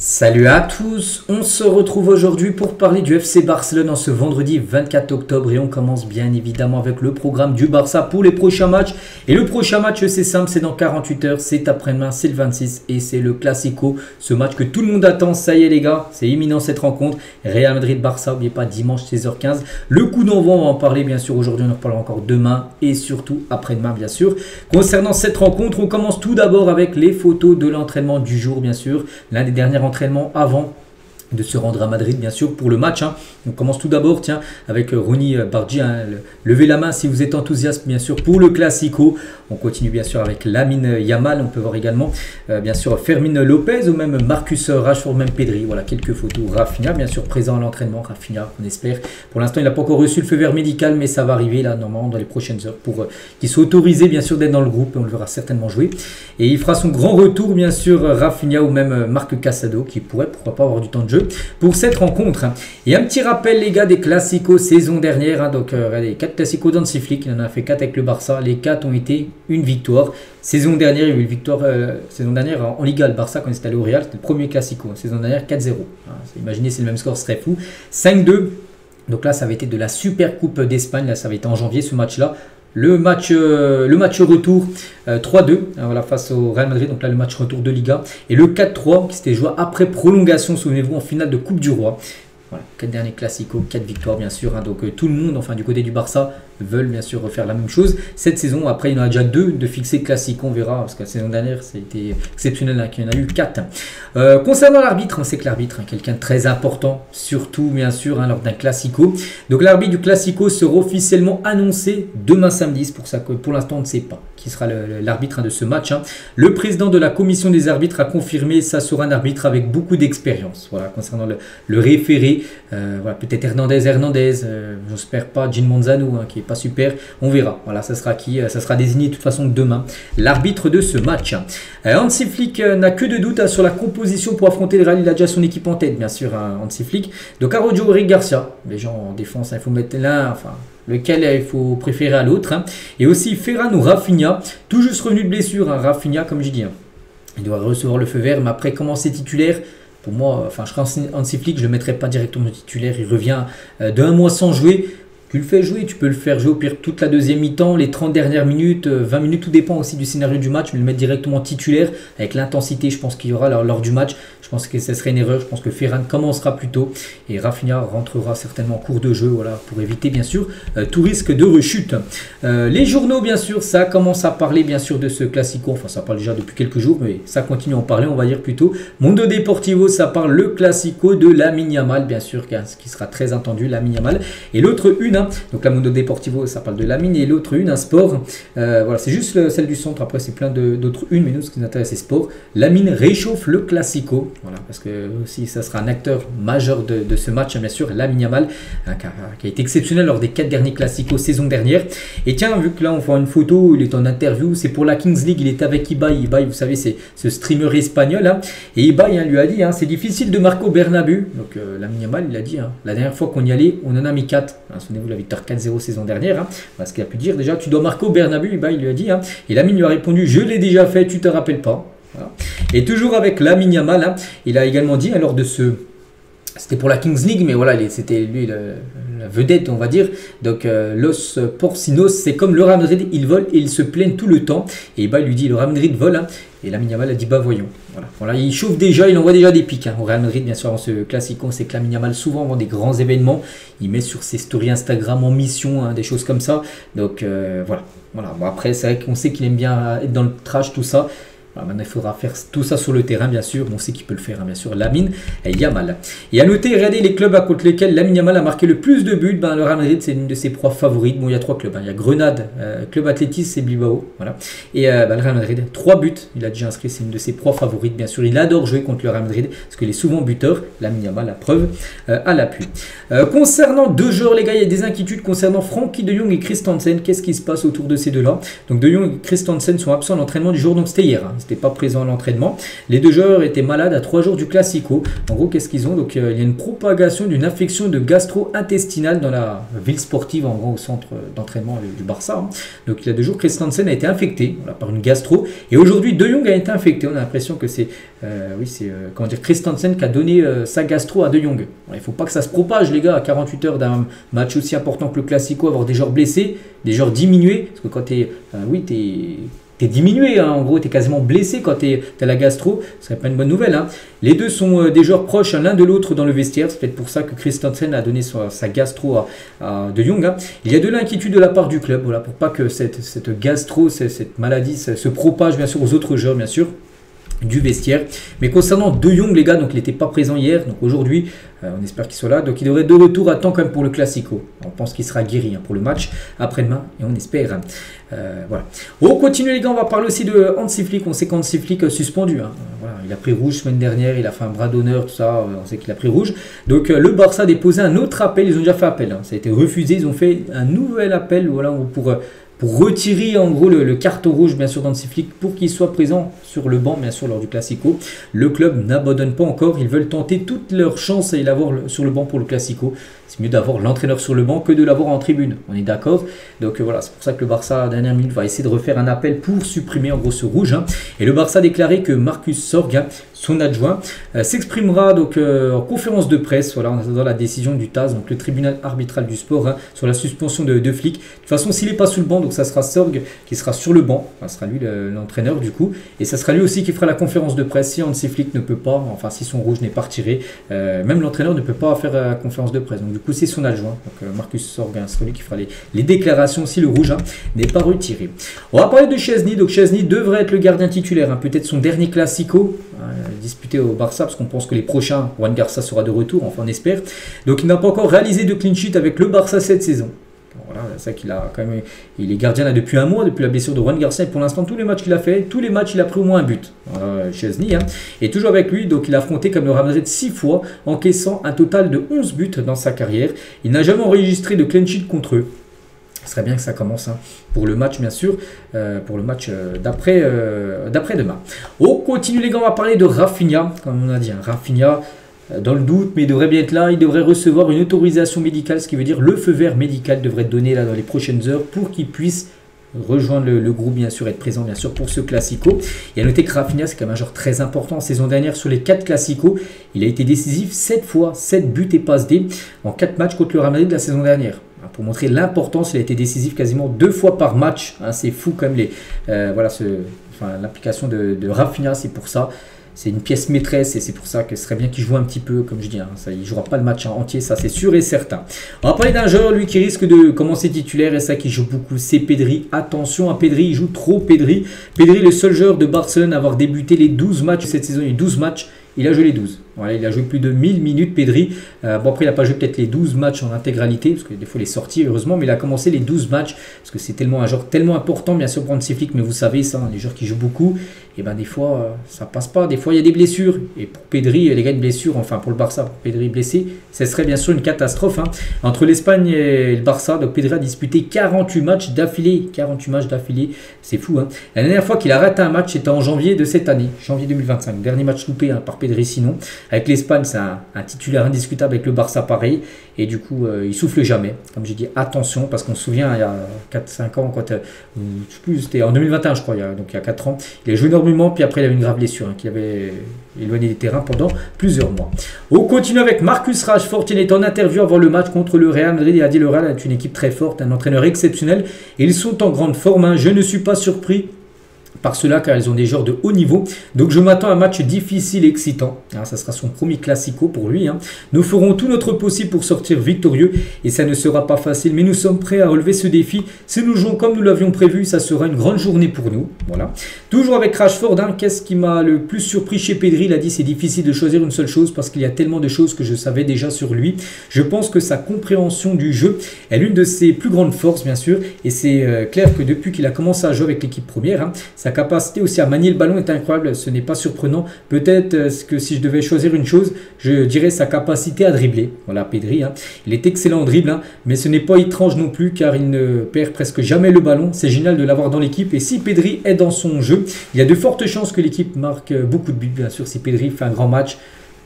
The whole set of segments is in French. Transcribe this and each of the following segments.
Salut à tous, on se retrouve aujourd'hui pour parler du FC Barcelone en ce vendredi 24 octobre et on commence bien évidemment avec le programme du Barça pour les prochains matchs. Et le prochain match c'est simple, c'est dans 48 heures, c'est après-demain, c'est le 26 et c'est le Classico. Ce match que tout le monde attend, ça y est les gars, c'est imminent cette rencontre. Real Madrid-Barça, n'oubliez pas dimanche 16h15. Le coup d'envoi, on va en parler bien sûr aujourd'hui, on en reparlera encore demain et surtout après-demain bien sûr. Concernant cette rencontre, on commence tout d'abord avec les photos de l'entraînement du jour bien sûr. L'un des derniers entraînement avant de se rendre à Madrid bien sûr pour le match. On commence tout d'abord avec Ronny Bardji. Levez la main si vous êtes enthousiaste bien sûr pour le Classico. On continue bien sûr avec Lamine Yamal. On peut voir également bien sûr Fermín López ou même Marcus Rashford, même Pedri. Voilà quelques photos. Rafinha bien sûr présent à l'entraînement. Rafinha on espère. Pour l'instant il n'a pas encore reçu le feu vert médical mais ça va arriver là normalement dans les prochaines heures pour qu'il soit autorisé bien sûr d'être dans le groupe. On le verra certainement jouer. Et il fera son grand retour bien sûr Rafinha ou même Marc Casado qui pourrait pourquoi pas avoir du temps de jeu pour cette rencontre. Et un petit rappel les gars des Classicos saison dernière. Donc regardez, 4 Classicos d'Hansi Flick, il en a fait 4 avec le Barça. Les 4 ont été une victoire. Saison dernière, il y a eu une victoire saison dernière en Liga. Le Barça quand il s'est allé au Real, c'était le premier Classico. Saison dernière 4-0. Imaginez si le même score serait fou. 5-2. Donc là ça avait été de la Super Coupe d'Espagne. Là ça avait été en janvier ce match là. Le match retour 3-2 voilà, face au Real Madrid, donc là le match retour de Liga. Et le 4-3 qui s'était joué après prolongation, souvenez-vous, en finale de Coupe du Roi. Voilà, 4 derniers classicos, 4 victoires bien sûr. Donc tout le monde, enfin du côté du Barça, veulent bien sûr refaire la même chose. Cette saison, après il y en a déjà 2 de fixés classiques, on verra, parce que la saison dernière, ça a été exceptionnel, qu'il y en a eu 4. Concernant l'arbitre, on sait que l'arbitre est quelqu'un de très important, surtout bien sûr lors d'un classico. Donc l'arbitre du classico sera officiellement annoncé demain samedi, c'est pour ça que pour l'instant on ne sait pas qui sera l'arbitre de ce match. Le président de la commission des arbitres a confirmé ça sera un arbitre avec beaucoup d'expérience. Voilà, concernant le référé, voilà, peut-être Hernandez, j'espère pas Gin Manzano qui est pas super, on verra. Voilà, ça sera qui, ça sera désigné de toute façon demain l'arbitre de ce match. Hansi Flick n'a que de doute sur la composition pour affronter le Real. Il a déjà son équipe en tête bien sûr, Hansi Flick. Donc Araujo, Eric Garcia, les gens en défense, il faut mettre l'un, enfin lequel il faut préférer à l'autre. Et aussi Ferran ou Rafinha, tout juste revenu de blessure. Rafinha, comme je dis, il doit recevoir le feu vert, mais après commencer titulaire. Pour moi, enfin, je crois Hansi Flick, je ne le mettrai pas directement titulaire. Il revient de 1 mois sans jouer. Tu le fais jouer, tu peux le faire jouer au pire toute la deuxième mi-temps, les 30 dernières minutes, 20 minutes, tout dépend aussi du scénario du match, mais le mettre directement titulaire avec l'intensité, je pense qu'il y aura lors du match. Je pense que ce serait une erreur, je pense que Ferran commencera plus tôt et Rafinha rentrera certainement en cours de jeu, voilà, pour éviter bien sûr tout risque de rechute. Les journaux bien sûr, ça commence à parler bien sûr de ce Classico, enfin ça parle déjà depuis quelques jours, mais ça continue à en parler, on va dire plutôt. Mundo Deportivo, ça parle le Classico de Lamine Yamal, bien sûr, qui sera très attendu, Lamine Yamal. Et l'autre une, donc la Mundo Deportivo, ça parle de Lamine, et l'autre une, un sport. Voilà, c'est juste celle du centre, après c'est plein d'autres une, mais nous ce qui nous intéresse c'est sport. Lamine réchauffe le Classico. Voilà, parce que aussi ça sera un acteur majeur de ce match, bien sûr, Lamine Yamal, qui a été exceptionnel lors des 4 derniers Classicos saison dernière. Et tiens, vu que là on voit une photo, il est en interview, c'est pour la Kings League, il est avec Ibai. Ibai, vous savez, c'est ce streamer espagnol. Et Ibai lui a dit, c'est difficile de marquer au Bernabeu. Donc Lamine Yamal, il a dit, la dernière fois qu'on y allait, on en a mis 4. Souvenez-vous la victoire 4-0 saison dernière. Voilà ce qu'il a pu dire. Déjà, tu dois marquer au Bernabeu, Ibai lui a dit. Et Lamine lui a répondu, je l'ai déjà fait, tu te rappelles pas. Voilà. Et toujours avec Lamine Yamal, il a également dit lors de ce... C'était pour la Kings League, mais voilà, c'était lui la vedette, on va dire. Donc, Los Porcinos, c'est comme le Real Madrid, ils volent et ils se plaignent tout le temps. Et il lui dit, le Real Madrid vole. Et Lamine Yamal a dit, bah voyons. Voilà, il chauffe déjà, il envoie déjà des pics. Au Real Madrid, bien sûr, avant ce Classico, c'est que Lamine Yamal, souvent, avant des grands événements, il met sur ses stories Instagram en mission, des choses comme ça. Donc, voilà. Bon, après, c'est vrai qu'on sait qu'il aime bien être dans le trash, tout ça. Maintenant, il faudra faire tout ça sur le terrain, bien sûr. On sait qu'il peut le faire, bien sûr. Lamine Yamal. Et à noter, regardez les clubs contre lesquels Lamine Yamal a marqué le plus de buts. Le Real Madrid, c'est une de ses proies favorites. Bon, il y a 3 clubs. Il y a Grenade, Club Athletic et Bilbao. Voilà. Et le Real Madrid, 3 buts. Il a déjà inscrit, c'est une de ses proies favorites, bien sûr. Il adore jouer contre le Real Madrid parce qu'il est souvent buteur. Lamine Yamal, la preuve à l'appui. Concernant 2 joueurs, les gars, il y a des inquiétudes concernant Frenkie de Jong et Christensen. Qu'est-ce qui se passe autour de ces deux-là? Donc, de Jong et Christensen sont absents à l'entraînement du jour. Donc, c'était hier. n'étaient pas présents à l'entraînement. Les deux joueurs étaient malades à 3 jours du Classico. En gros, qu'est-ce qu'ils ont? Donc, il y a une propagation d'une infection de gastro-intestinale dans la ville sportive, en gros, au centre d'entraînement du Barça. Donc, il y a 2 jours, Christensen a été infecté par une gastro. Et aujourd'hui, De Jong a été infecté. On a l'impression que c'est Christensen qui a donné sa gastro à De Jong. Il ne faut pas que ça se propage, les gars, à 48 heures d'un match aussi important que le Classico, avoir des joueurs blessés, des joueurs diminués. Parce que quand t'es diminué, hein. En gros, t'es quasiment blessé quand t'as la gastro, ce serait pas une bonne nouvelle, hein. Les deux sont des joueurs proches l'un de l'autre dans le vestiaire, c'est peut-être pour ça que Christensen a donné sa gastro à De Jong, hein. Il y a de l'inquiétude de la part du club, voilà, pour pas que cette gastro, cette maladie se propage bien sûr aux autres joueurs, bien sûr, du vestiaire. Mais concernant De Jong, les gars, donc il n'était pas présent hier, donc aujourd'hui on espère qu'il soit là, donc il devrait de retour à temps quand même pour le Classico. On pense qu'il sera guéri, hein, pour le match après-demain, et on espère, hein. Voilà. On continue, les gars, on va parler aussi de Hansi Flick. On sait qu'Hansi Flick suspendu, hein. Voilà, il a pris rouge semaine dernière, il a fait un bras d'honneur, tout ça, on sait qu'il a pris rouge. Donc le Barça a déposé un autre appel, ils ont déjà fait appel, hein. Ça a été refusé, ils ont fait un nouvel appel, voilà, pour retirer en gros le carton rouge bien sûr d'Hansi Flick pour qu'il soit présent sur le banc bien sûr lors du Classico. Le club n'abandonne pas encore, ils veulent tenter toutes leurs chances et l'avoir sur le banc pour le Classico. C'est mieux d'avoir l'entraîneur sur le banc que de l'avoir en tribune, on est d'accord. Donc voilà, c'est pour ça que le Barça à la dernière minute va essayer de refaire un appel pour supprimer en gros ce rouge, hein. Et le Barça a déclaré que Marcus Sorg, hein, son adjoint, s'exprimera donc en conférence de presse, voilà, en attendant la décision du TAS, donc le tribunal arbitral du sport, hein, sur la suspension de Flick. De toute façon, s'il n'est pas sous le banc, donc ça sera Sorg qui sera sur le banc, ça sera lui l'entraîneur du coup, et ça sera lui aussi qui fera la conférence de presse si Hansi Flick ne peut pas, enfin si son rouge n'est pas retiré, même l'entraîneur ne peut pas faire la conférence de presse. Donc du coup c'est son adjoint, donc Marcus Sorg, hein, c'est lui qui fera les déclarations si le rouge, hein, n'est pas retiré. On va parler de Szczęsny, donc Szczęsny devrait être le gardien titulaire, hein, peut-être son dernier Classico, disputé au Barça, parce qu'on pense que les prochains, Juan Garça sera de retour, enfin on espère. Donc il n'a pas encore réalisé de clean sheet avec le Barça cette saison. Voilà, c'est ça qu'il a quand même. Il est gardien là depuis un mois, depuis la blessure de Juan Garcia. Et pour l'instant, tous les matchs qu'il a fait, tous les matchs, il a pris au moins un but. Szczęsny, hein. Et toujours avec lui, donc il a affronté comme le Real Madrid 6 fois, encaissant un total de 11 buts dans sa carrière. Il n'a jamais enregistré de clean sheet contre eux. Ce serait bien que ça commence, hein, pour le match bien sûr, pour le match d'après-demain. On continue, les gars, on va parler de Rafinha, comme on a dit, hein, Rafinha. Dans le doute, mais il devrait bien être là. Il devrait recevoir une autorisation médicale, ce qui veut dire le feu vert médical devrait être donné là dans les prochaines heures pour qu'il puisse rejoindre le groupe, bien sûr, être présent bien sûr pour ce Classico. Et à noter que Rafinha, c'est quand même un joueur très important. En saison dernière, sur les 4 Classicos, il a été décisif 7 fois, 7 buts et passes D en 4 matchs contre le Real Madrid de la saison dernière. Pour montrer l'importance, il a été décisif quasiment 2 fois par match, hein. C'est fou comme l'application de Rafinha, c'est pour ça. C'est une pièce maîtresse et c'est pour ça que ce serait bien qu'il joue un petit peu, comme je dis, hein. Ça, il ne jouera pas le match entier, ça c'est sûr et certain. On va parler d'un joueur, lui, qui risque de commencer titulaire et ça qui joue beaucoup, c'est Pedri. Attention à Pedri, il joue trop Pedri. Pedri, le seul joueur de Barcelone à avoir débuté les 12 matchs cette saison, il y a eu 12 matchs. Il a joué les 12. Voilà, il a joué plus de 1000 minutes, Pedri. Bon, après, il n'a pas joué peut-être les 12 matchs en intégralité, parce que des fois, il est sorti, heureusement, mais il a commencé les 12 matchs, parce que c'est tellement un joueur tellement important, bien sûr, pour Hansi Flick, mais vous savez ça, hein, les joueurs qui jouent beaucoup, et ben des fois, ça passe pas. Des fois, il y a des blessures. Et pour Pedri, les gars, une blessure, enfin, pour le Barça, pour Pedri blessé, ce serait bien sûr une catastrophe, hein. Entre l'Espagne et le Barça, donc Pedri a disputé 48 matchs d'affilée. 48 matchs d'affilée, c'est fou, hein. La dernière fois qu'il a raté un match, c'était en janvier de cette année, janvier 2025. Dernier match loupé, hein, par Pedri, sinon. Avec l'Espagne, c'est un titulaire indiscutable, avec le Barça pareil, et du coup il souffle jamais. Comme j'ai dit, attention, parce qu'on se souvient il y a 4-5 ans, quand, je sais plus, c'était en 2021 je crois, donc il y a 4 ans, il a joué énormément, puis après il avait une grave blessure, hein, qui avait éloigné des terrains pendant plusieurs mois. On continue avec Marcus Rashford, qui est en interview avant le match contre le Real Madrid. Il a dit: le Real est une équipe très forte, un entraîneur exceptionnel, et ils sont en grande forme, hein. Je ne suis pas surpris par cela, car ils ont des joueurs de haut niveau. Donc je m'attends à un match difficile et excitant. Alors, ça sera son premier Classico pour lui, hein. Nous ferons tout notre possible pour sortir victorieux et ça ne sera pas facile, mais nous sommes prêts à relever ce défi. Si nous jouons comme nous l'avions prévu, ça sera une grande journée pour nous. Voilà. Toujours avec Rashford, hein, qu'est-ce qui m'a le plus surpris chez Pedri? Il a dit: c'est difficile de choisir une seule chose parce qu'il y a tellement de choses que je savais déjà sur lui. Je pense que sa compréhension du jeu est l'une de ses plus grandes forces, bien sûr, et c'est clair que depuis qu'il a commencé à jouer avec l'équipe première, hein, ça Sa capacité aussi à manier le ballon est incroyable, ce n'est pas surprenant. Peut-être que si je devais choisir une chose, je dirais sa capacité à dribbler. Voilà, Pedri, hein. Il est excellent en dribble, hein, mais ce n'est pas étrange non plus car il ne perd presque jamais le ballon. C'est génial de l'avoir dans l'équipe et si Pedri est dans son jeu, il y a de fortes chances que l'équipe marque beaucoup de buts, bien sûr, si Pedri fait un grand match.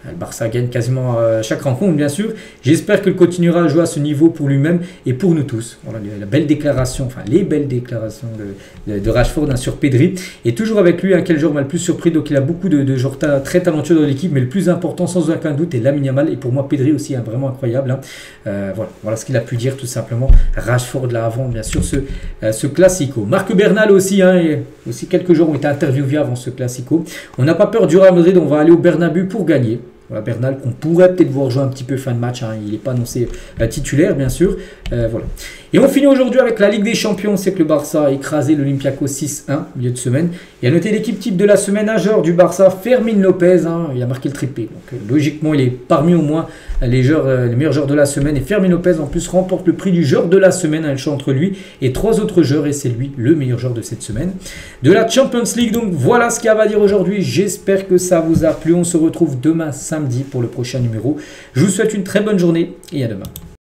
Le Barça gagne quasiment chaque rencontre, bien sûr. J'espère qu'il continuera à jouer à ce niveau pour lui-même et pour nous tous. Voilà, la belle déclaration, enfin les belles déclarations de Rashford, hein, sur Pedri. Et toujours avec lui, hein, quel joueur m'a le plus surpris. Donc il a beaucoup de joueurs très talentueux dans l'équipe, mais le plus important, sans aucun doute, est Lamine Yamal. Et pour moi, Pedri aussi, hein, vraiment incroyable. Hein. Voilà ce qu'il a pu dire tout simplement. Rashford là avant, bien sûr, ce classico. Marc Bernal aussi, hein, et aussi quelques joueurs ont été interviewés avant ce classico. On n'a pas peur du Real Madrid, on va aller au Bernabéu pour gagner. Voilà, Bernal qu'on pourrait peut-être voir jouer un petit peu fin de match, hein. Il n'est pas annoncé titulaire bien sûr. Voilà. Et on finit aujourd'hui avec la Ligue des Champions. C'est que le Barça a écrasé l'Olympiakos 6-1 milieu de semaine. Il a noté l'équipe type de la semaine à joueur du Barça, Fermín López, hein. Il a marqué le triplé. Donc logiquement il est parmi au moins les meilleurs joueurs de la semaine. Et Fermín López en plus remporte le prix du joueur de la semaine, un choix entre lui et 3 autres joueurs et c'est lui le meilleur joueur de cette semaine. De la Champions League, donc voilà ce qu'il y a à dire aujourd'hui. J'espère que ça vous a plu. On se retrouve demain samedi pour le prochain numéro. Je vous souhaite une très bonne journée et à demain.